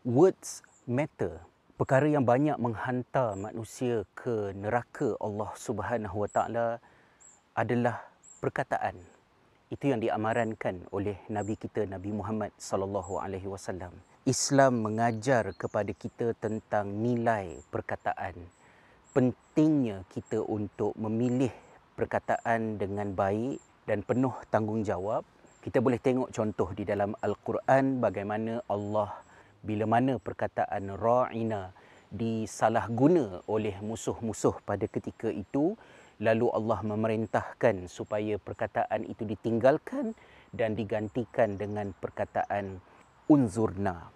Words matter. Perkara yang banyak menghantar manusia ke neraka Allah Subhanahu Wa Taala adalah perkataan. Itu yang diamarankan oleh Nabi kita Nabi Muhammad sallallahu alaihi wasallam. Islam mengajar kepada kita tentang nilai perkataan. Pentingnya kita untuk memilih perkataan dengan baik dan penuh tanggungjawab. Kita boleh tengok contoh di dalam Al-Quran bagaimana Allah bila mana perkataan ra'ina disalahguna oleh musuh-musuh pada ketika itu, lalu Allah memerintahkan supaya perkataan itu ditinggalkan dan digantikan dengan perkataan unzurna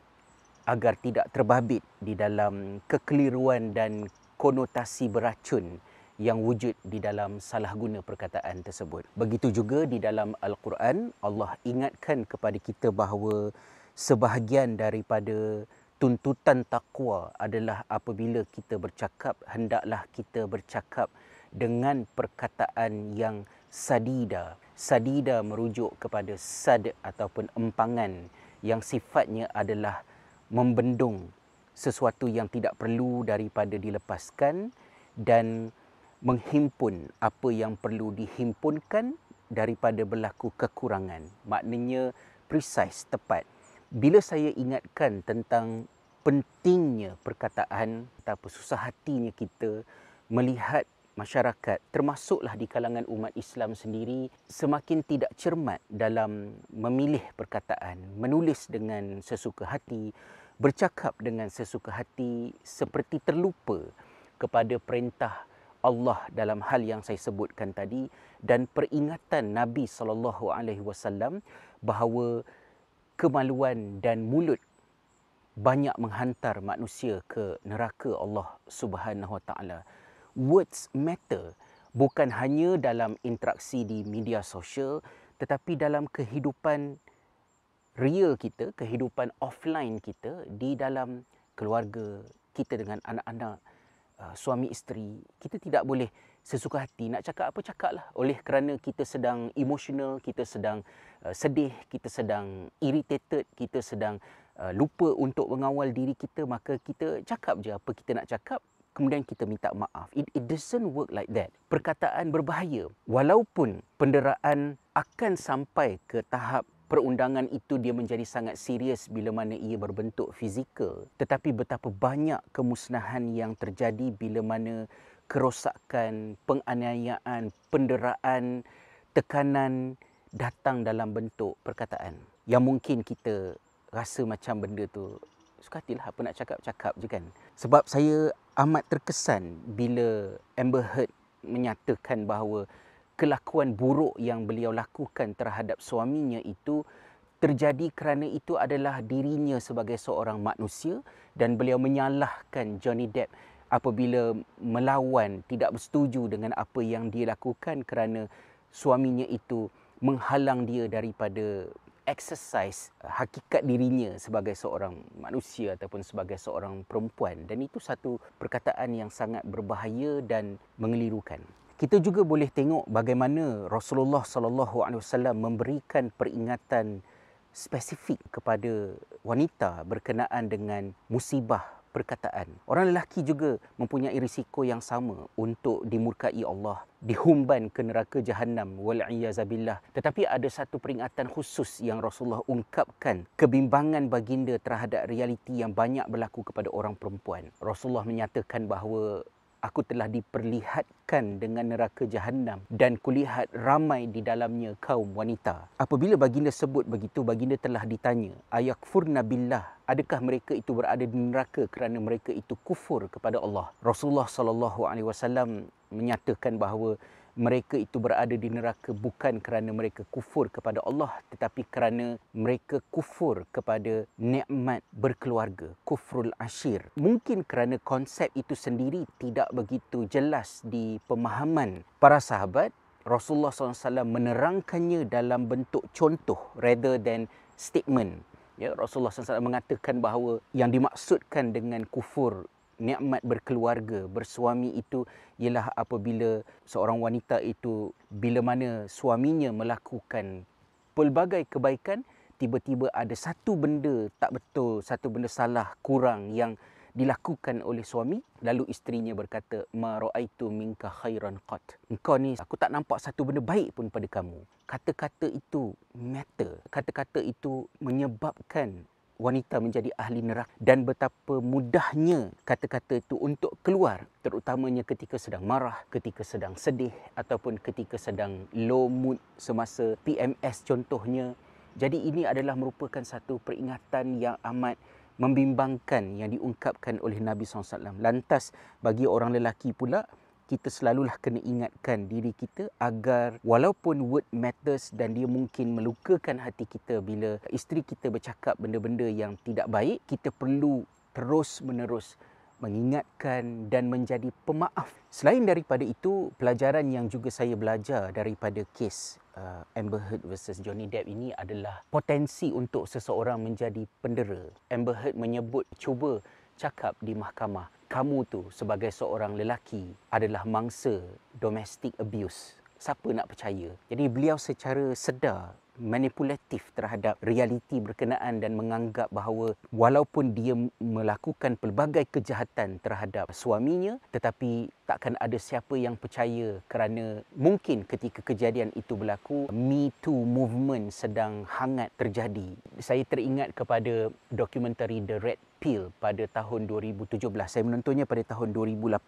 agar tidak terbabit di dalam kekeliruan dan konotasi beracun yang wujud di dalam salah guna perkataan tersebut. Begitu juga di dalam Al-Quran, Allah ingatkan kepada kita bahawa sebahagian daripada tuntutan takwa adalah apabila kita bercakap, hendaklah kita bercakap dengan perkataan yang sadida. Sadida merujuk kepada sad ataupun empangan yang sifatnya adalah membendung sesuatu yang tidak perlu daripada dilepaskan dan menghimpun apa yang perlu dihimpunkan daripada berlaku kekurangan. Maknanya precise, tepat. Bila saya ingatkan tentang pentingnya perkataan, betapa susah hatinya kita melihat masyarakat, termasuklah di kalangan umat Islam sendiri, semakin tidak cermat dalam memilih perkataan, menulis dengan sesuka hati, bercakap dengan sesuka hati, seperti terlupa kepada perintah Allah dalam hal yang saya sebutkan tadi dan peringatan Nabi SAW bahawa kemaluan dan mulut banyak menghantar manusia ke neraka Allah Subhanahu Wa Taala. Words matter, bukan hanya dalam interaksi di media sosial tetapi dalam kehidupan real kita, kehidupan offline kita, di dalam keluarga kita dengan anak-anak, suami isteri. Kita tidak boleh sesuka hati nak cakap apa cakaplah, oleh kerana kita sedang emotional, kita sedang sedih, kita sedang irritated, kita sedang lupa untuk mengawal diri kita, maka kita cakap je apa kita nak cakap, kemudian kita minta maaf. It doesn't work like that. Perkataan berbahaya. Walaupun penderaan akan sampai ke tahap perundangan itu dia menjadi sangat serius bila mana ia berbentuk fizikal, tetapi betapa banyak kemusnahan yang terjadi bila mana kerosakan, penganiayaan, penderaan, tekanan datang dalam bentuk perkataan. Yang mungkin kita rasa macam benda tu suka hatilah, apa nak cakap, cakap je kan. Sebab saya amat terkesan bila Amber Heard menyatakan bahawa kelakuan buruk yang beliau lakukan terhadap suaminya itu terjadi kerana itu adalah dirinya sebagai seorang manusia, dan beliau menyalahkan Johnny Depp apabila melawan, tidak bersetuju dengan apa yang dia lakukan kerana suaminya itu menghalang dia daripada exercise hakikat dirinya sebagai seorang manusia ataupun sebagai seorang perempuan, dan itu satu perkataan yang sangat berbahaya dan mengelirukan. Kita juga boleh tengok bagaimana Rasulullah sallallahu alaihi wasallam memberikan peringatan spesifik kepada wanita berkenaan dengan musibah perkataan. Orang lelaki juga mempunyai risiko yang sama untuk dimurkai Allah, dihumban ke neraka Jahannam wal'iyazabillah. Tetapi ada satu peringatan khusus yang Rasulullah ungkapkan kebimbangan baginda terhadap realiti yang banyak berlaku kepada orang perempuan. Rasulullah menyatakan bahawa aku telah diperlihatkan dengan neraka Jahannam dan kulihat ramai di dalamnya kaum wanita. Apabila baginda sebut begitu, baginda telah ditanya, ayakfurna billah, adakah mereka itu berada di neraka kerana mereka itu kufur kepada Allah? Rasulullah sallallahu alaihi wasallam menyatakan bahawa mereka itu berada di neraka bukan kerana mereka kufur kepada Allah, tetapi kerana mereka kufur kepada nikmat berkeluarga, kufrul ashir. Mungkin kerana konsep itu sendiri tidak begitu jelas di pemahaman para sahabat, Rasulullah SAW menerangkannya dalam bentuk contoh rather than statement. Ya, Rasulullah SAW mengatakan bahawa yang dimaksudkan dengan kufur nikmat berkeluarga, bersuami itu ialah apabila seorang wanita itu bila mana suaminya melakukan pelbagai kebaikan tiba-tiba ada satu benda tak betul, satu benda salah, kurang yang dilakukan oleh suami, lalu isterinya berkata, ma ra'aitu minka khairan qat. Engkau ni, aku tak nampak satu benda baik pun pada kamu. Kata-kata itu matter. Kata-kata itu menyebabkan wanita menjadi ahli neraka, dan betapa mudahnya kata-kata itu untuk keluar, terutamanya ketika sedang marah, ketika sedang sedih, ataupun ketika sedang low mood semasa PMS contohnya. Jadi ini adalah merupakan satu peringatan yang amat membimbangkan yang diungkapkan oleh Nabi SAW. Lantas bagi orang lelaki pula, kita selalulah kena ingatkan diri kita agar walaupun word matters dan dia mungkin melukakan hati kita bila isteri kita bercakap benda-benda yang tidak baik, kita perlu terus-menerus mengingatkan dan menjadi pemaaf. Selain daripada itu, pelajaran yang juga saya belajar daripada kes Amber Heard versus Johnny Depp ini adalah potensi untuk seseorang menjadi pendera. Amber Heard menyebut, cuba cakap di mahkamah, kamu tu sebagai seorang lelaki adalah mangsa domestic abuse. Siapa nak percaya? Jadi beliau secara sedar manipulatif terhadap realiti berkenaan dan menganggap bahawa walaupun dia melakukan pelbagai kejahatan terhadap suaminya, tetapi takkan ada siapa yang percaya kerana mungkin ketika kejadian itu berlaku, Me Too movement sedang hangat terjadi. Saya teringat kepada dokumentari The Red Pill pada tahun 2017. Saya menontonnya pada tahun 2018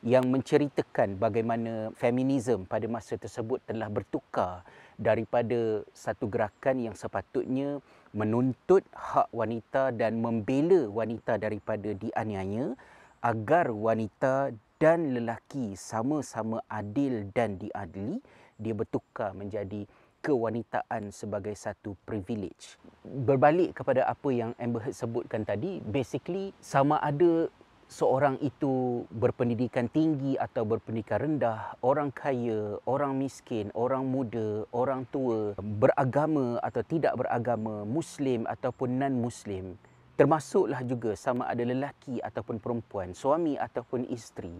yang menceritakan bagaimana feminisme pada masa tersebut telah bertukar daripada satu gerakan yang sepatutnya menuntut hak wanita dan membela wanita daripada dianiaya, agar wanita dan lelaki sama-sama adil dan diadili, dia bertukar menjadi kewanitaan sebagai satu privilege. Berbalik kepada apa yang Amber Heard sebutkan tadi, basically sama ada seorang itu berpendidikan tinggi atau berpendidikan rendah, orang kaya, orang miskin, orang muda, orang tua, beragama atau tidak beragama, Muslim ataupun non-Muslim, termasuklah juga sama ada lelaki ataupun perempuan, suami ataupun isteri.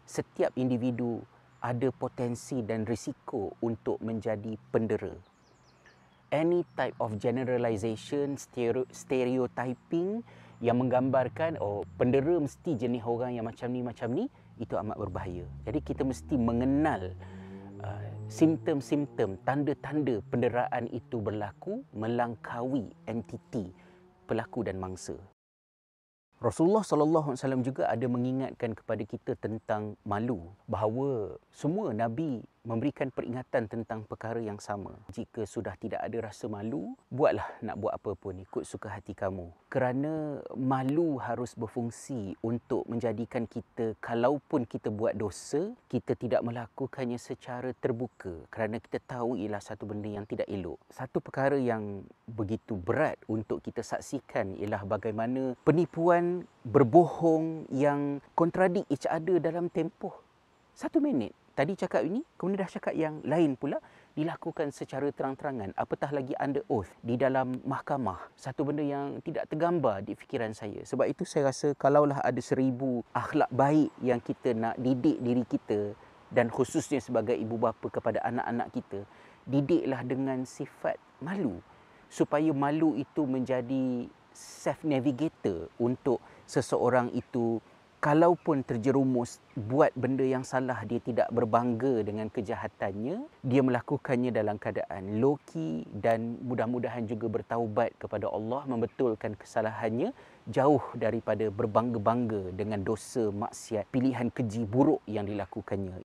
Setiap individu ada potensi dan risiko untuk menjadi pendera. Any type of generalization, stereotyping yang menggambarkan pendera mesti jenis orang yang macam ni, itu amat berbahaya. Jadi kita mesti mengenal simptom-simptom, tanda-tanda penderaan itu berlaku melangkaui entiti pelaku dan mangsa. Rasulullah SAW juga ada mengingatkan kepada kita tentang malu, bahawa semua Nabi memberikan peringatan tentang perkara yang sama. Jika sudah tidak ada rasa malu, buatlah nak buat apa pun, ikut suka hati kamu. Kerana malu harus berfungsi untuk menjadikan kita, kalaupun kita buat dosa, kita tidak melakukannya secara terbuka. Kerana kita tahu ialah satu benda yang tidak elok. Satu perkara yang begitu berat untuk kita saksikan ialah bagaimana penipuan berbohong yang contradict each other dalam tempoh 1 minit. Tadi cakap ini, kemudian dah cakap yang lain pula, dilakukan secara terang-terangan, apatah lagi under oath di dalam mahkamah. Satu benda yang tidak tergambar di fikiran saya. Sebab itu saya rasa kalaulah ada 1000 akhlak baik yang kita nak didik diri kita, dan khususnya sebagai ibu bapa kepada anak-anak kita, didiklah dengan sifat malu, supaya malu itu menjadi self-navigator untuk seseorang itu. Kalaupun terjerumus buat benda yang salah, dia tidak berbangga dengan kejahatannya. Dia melakukannya dalam keadaan low-key dan mudah-mudahan juga bertaubat kepada Allah, membetulkan kesalahannya, jauh daripada berbangga-bangga dengan dosa, maksiat, pilihan keji buruk yang dilakukannya.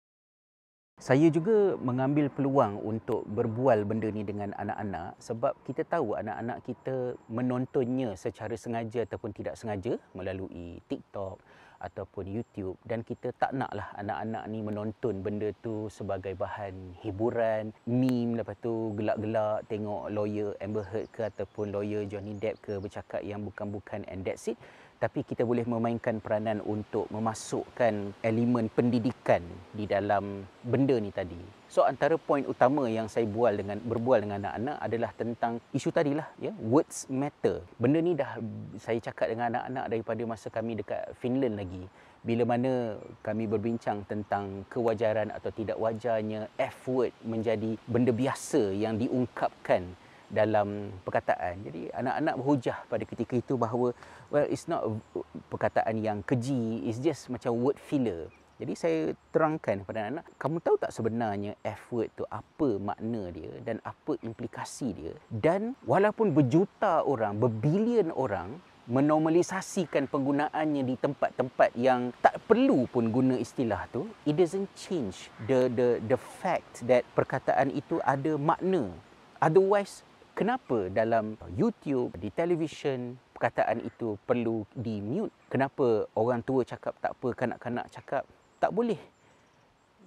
Saya juga mengambil peluang untuk berbual benda ni dengan anak-anak, sebab kita tahu anak-anak kita menontonnya secara sengaja ataupun tidak sengaja melalui TikTok ataupun YouTube, dan kita tak naklah anak-anak ni menonton benda tu sebagai bahan hiburan, meme, lepas tu gelak-gelak tengok lawyer Amber Heard ke ataupun lawyer Johnny Depp ke bercakap yang bukan-bukan, and that's it. Tapi kita boleh memainkan peranan untuk memasukkan elemen pendidikan di dalam benda ni tadi. So antara poin utama yang saya berbual dengan anak-anak adalah tentang isu tadilah, ya, words matter. Benda ni dah saya cakap dengan anak-anak daripada masa kami dekat Finland lagi. Bila mana kami berbincang tentang kewajaran atau tidak wajarnya F word menjadi benda biasa yang diungkapkan dalam perkataan. Jadi anak-anak berhujah pada ketika itu bahawa well, it's not perkataan yang keji, it's just macam word filler. Jadi saya terangkan kepada anak-anak, kamu tahu tak sebenarnya F word tu apa makna dia dan apa implikasi dia? Dan walaupun berjuta orang, berbilion orang menormalisasikan penggunaannya di tempat-tempat yang tak perlu pun guna istilah tu, it doesn't change the fact that perkataan itu ada makna. Otherwise, kenapa dalam YouTube, di televisyen, perkataan itu perlu di-mute? Kenapa orang tua cakap tak apa, kanak-kanak cakap tak boleh?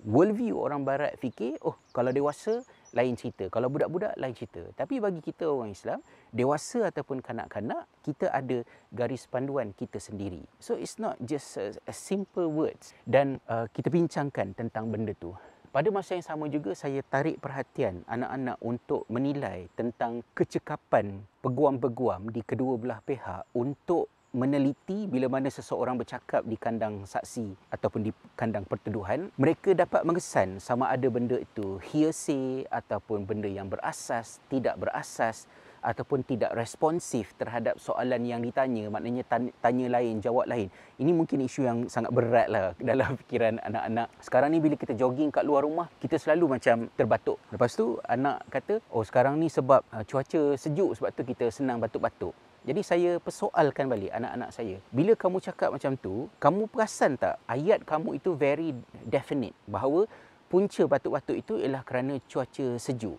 Worldview orang barat fikir, oh kalau dewasa lain cerita, kalau budak-budak lain cerita. Tapi bagi kita orang Islam, dewasa ataupun kanak-kanak, kita ada garis panduan kita sendiri. So it's not just a simple words. Dan kita bincangkan tentang benda tu. Pada masa yang sama juga saya tarik perhatian anak-anak untuk menilai tentang kecekapan peguam-peguam di kedua belah pihak untuk meneliti bila mana seseorang bercakap di kandang saksi ataupun di kandang pertuduhan, mereka dapat mengesan sama ada benda itu hearsay ataupun benda yang berasas, tidak berasas ataupun tidak responsif terhadap soalan yang ditanya, maknanya tanya lain, jawab lain. Ini mungkin isu yang sangat berat lah dalam fikiran anak-anak. Sekarang ni bila kita jogging kat luar rumah, kita selalu macam terbatuk. Lepas tu anak kata, oh sekarang ni sebab cuaca sejuk, sebab tu kita senang batuk-batuk. Jadi saya persoalkan balik anak-anak saya. Bila kamu cakap macam tu, kamu perasan tak ayat kamu itu very definite bahawa punca batuk-batuk itu ialah kerana cuaca sejuk?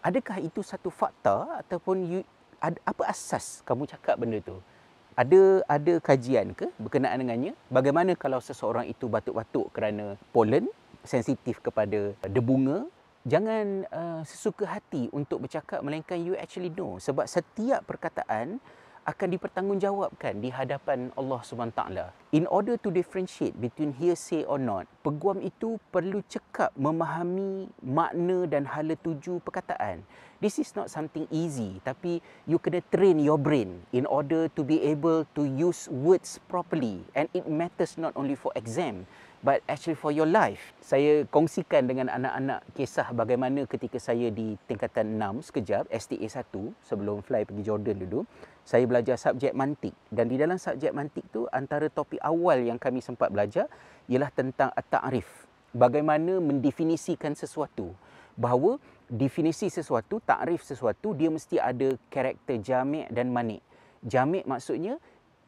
Adakah itu satu fakta ataupun apa asas kamu cakap benda tu? Ada kajian ke berkenaan dengannya? Bagaimana kalau seseorang itu batuk-batuk kerana pollen, sensitif kepada debunga? Jangan sesuka hati untuk bercakap melainkan you actually know. Sebab setiap perkataan akan dipertanggungjawabkan di hadapan Allah SWT. In order to differentiate between hearsay or not, peguam itu perlu cekap memahami makna dan hala tuju perkataan. This is not something easy, tapi you kena train your brain in order to be able to use words properly. And it matters not only for exam, but actually for your life. Saya kongsikan dengan anak-anak kisah bagaimana ketika saya di tingkatan 6 sekejap, STA 1, sebelum fly pergi Jordan dulu, saya belajar subjek mantik. Dan di dalam subjek mantik tu, antara topik awal yang kami sempat belajar ialah tentang at-ta'rif. Bagaimana mendefinisikan sesuatu. Bahawa definisi sesuatu, ta'rif sesuatu, dia mesti ada karakter jami' dan manik. Jami' maksudnya,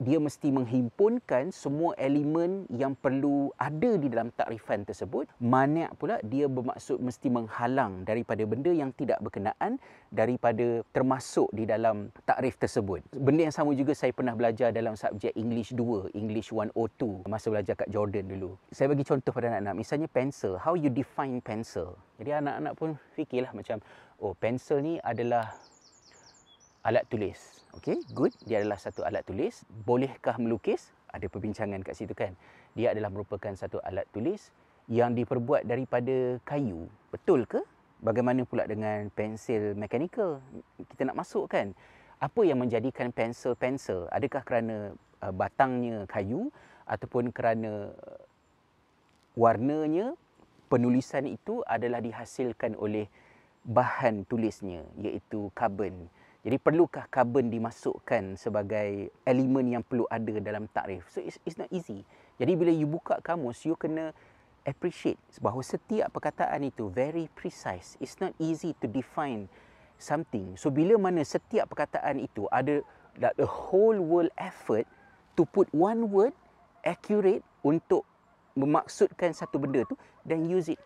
dia mesti menghimpunkan semua elemen yang perlu ada di dalam takrifan tersebut. Mani' pula dia bermaksud mesti menghalang daripada benda yang tidak berkenaan daripada termasuk di dalam takrif tersebut. Benda yang sama juga saya pernah belajar dalam subjek English 2, English 102 masa belajar kat Jordan dulu. Saya bagi contoh pada anak-anak, misalnya pencil, how you define pencil. Jadi anak-anak pun fikirlah macam, oh pencil ni adalah alat tulis. Okey, good. Dia adalah satu alat tulis. Bolehkah melukis? Ada perbincangan kat situ kan. Dia adalah merupakan satu alat tulis yang diperbuat daripada kayu. Betul ke? Bagaimana pula dengan pensil mechanical? Kita nak masuk kan. Apa yang menjadikan pensel? Adakah kerana batangnya kayu ataupun kerana warnanya? Penulisan itu adalah dihasilkan oleh bahan tulisnya, iaitu karbon. Jadi perlukah karbon dimasukkan sebagai elemen yang perlu ada dalam takrif? So it's not easy. Jadi bila you buka kamus, you kena appreciate bahawa setiap perkataan itu very precise. It's not easy to define something. So bila mana setiap perkataan itu ada the whole world effort to put one word accurate untuk memaksudkan satu benda tu, then use it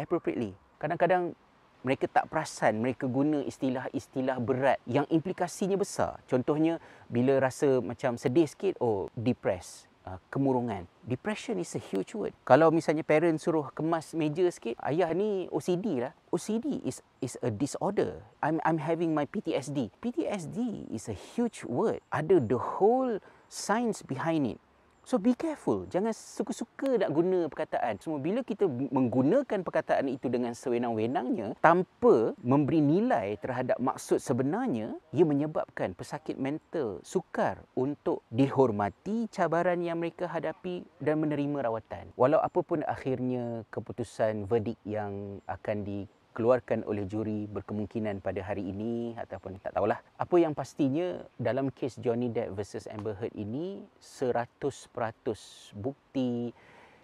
appropriately. Kadang-kadang mereka tak perasan, mereka guna istilah-istilah berat yang implikasinya besar. Contohnya, bila rasa macam sedih sikit, oh, depressed, kemurungan. Depression is a huge word. Kalau misalnya parent suruh kemas meja sikit, ayah ni OCD lah. OCD is a disorder. I'm having my PTSD. PTSD is a huge word. Ada the whole science behind it. So be careful, jangan suka-suka nak guna perkataan. Semua bila kita menggunakan perkataan itu dengan sewenang-wenangnya tanpa memberi nilai terhadap maksud sebenarnya, ia menyebabkan pesakit mental sukar untuk dihormati cabaran yang mereka hadapi dan menerima rawatan. Walau apapun akhirnya keputusan verdik yang akan dikeluarkan oleh juri berkemungkinan pada hari ini ataupun tak tahulah. Apa yang pastinya dalam kes Johnny Depp versus Amber Heard ini 100% bukti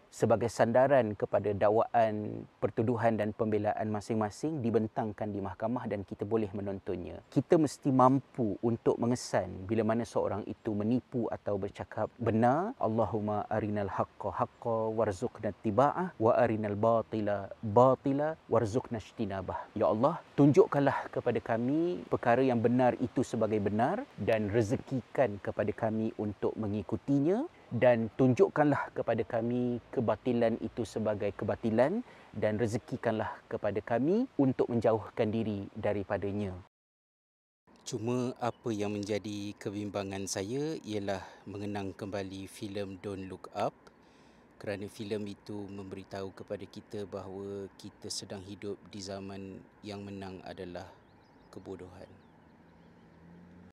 sebagai sandaran kepada dakwaan, pertuduhan dan pembelaan masing-masing dibentangkan di mahkamah dan kita boleh menontonnya. Kita mesti mampu untuk mengesan bila mana seorang itu menipu atau bercakap benar. Allahumma arinal haqqa haqqa warzuqna ittiba'ah wa arinal batila batila warzuqna ijtinabah. Ya Allah, tunjukkanlah kepada kami perkara yang benar itu sebagai benar dan rezekikan kepada kami untuk mengikutinya, dan tunjukkanlah kepada kami kebatilan itu sebagai kebatilan dan rezekikanlah kepada kami untuk menjauhkan diri daripadanya. Cuma apa yang menjadi kebimbangan saya ialah mengenang kembali filem Don't Look Up, kerana filem itu memberitahu kepada kita bahawa kita sedang hidup di zaman yang menang adalah kebodohan.